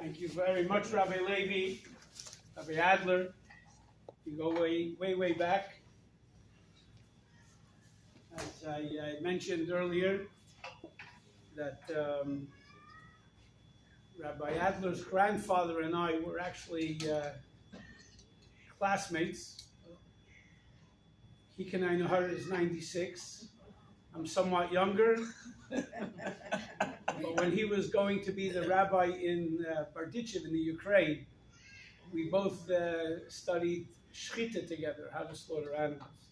Thank you very much, Rabbi Levi, Rabbi Adler. You go way back. As I mentioned earlier, that Rabbi Adler's grandfather and I were actually classmates. He is 96. I'm somewhat younger. But when he was going to be the rabbi in Bardichev in the Ukraine, we both studied shchita together, how to slaughter animals.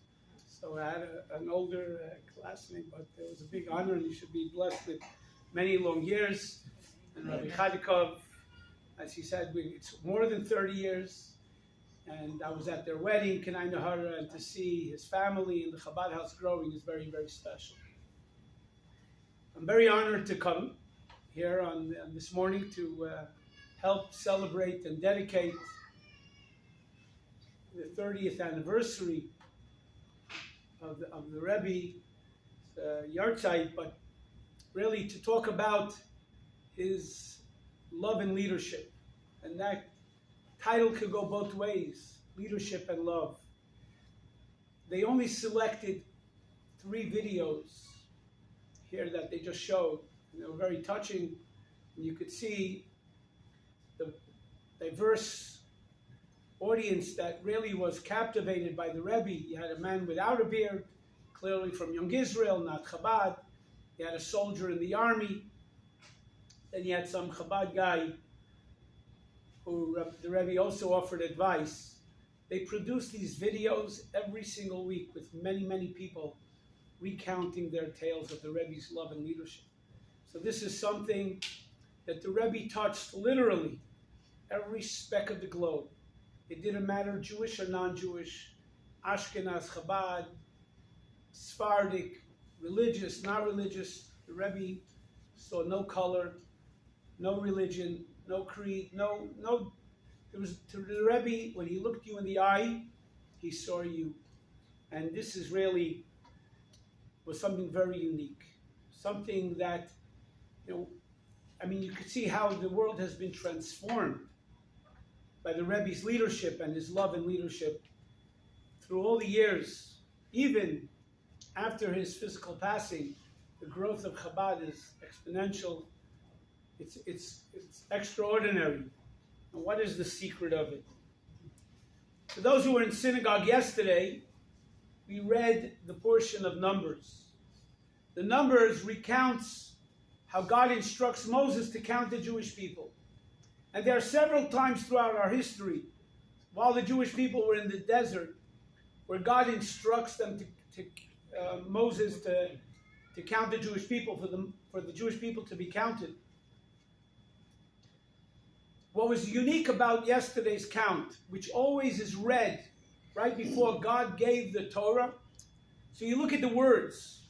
So I had an older classmate, but it was a big honor, and you should be blessed with many long years. And Rabbi Chadikov, as he said, it's more than 30 years. And I was at their wedding, Kenai Nahara, and to see his family and the Chabad house growing is very, very special. I'm very honored to come here on this morning to help celebrate and dedicate the 30th anniversary of the Rebbe Yartzeit, but really to talk about his love and leadership. And that title could go both ways, leadership and love. They only selected 3 videos here that they just showed. And they were very touching. And you could see the diverse audience that really was captivated by the Rebbe. You had a man without a beard, clearly from Young Israel, not Chabad. You had a soldier in the army. Then you had some Chabad guy who the Rebbe also offered advice. They produced these videos every single week with many people recounting their tales of the Rebbe's love and leadership. So this is something that the Rebbe touched literally every speck of the globe. It didn't matter Jewish or non-Jewish, Ashkenaz, Chabad, Sephardic, religious, not religious. The Rebbe saw no color, no religion, no creed, no. It was to the Rebbe, when he looked you in the eye, he saw you. And this is really was something very unique. Something that, you could see how the world has been transformed by the Rebbe's leadership and his love and leadership through all the years. Even after his physical passing, the growth of Chabad is exponential. It's extraordinary. And what is the secret of it? For those who were in synagogue yesterday, we read the portion of Numbers. The Numbers recounts how God instructs Moses to count the Jewish people. And there are several times throughout our history, while the Jewish people were in the desert, where God instructs them Moses to count the Jewish people, for the Jewish people to be counted. What was unique about yesterday's count, which always is read right before God gave the Torah, so you look at the words.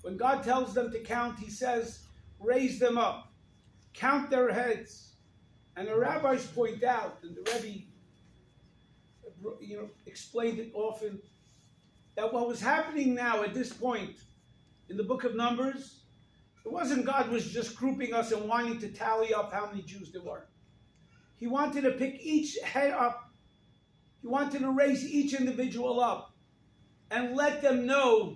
When God tells them to count, he says, raise them up, count their heads. And the rabbis point out, and the Rebbe explained it often, that what was happening now at this point in the book of Numbers, it wasn't God was just grouping us and wanting to tally up how many Jews there were. He wanted to pick each head up. He wanted to raise each individual up and let them know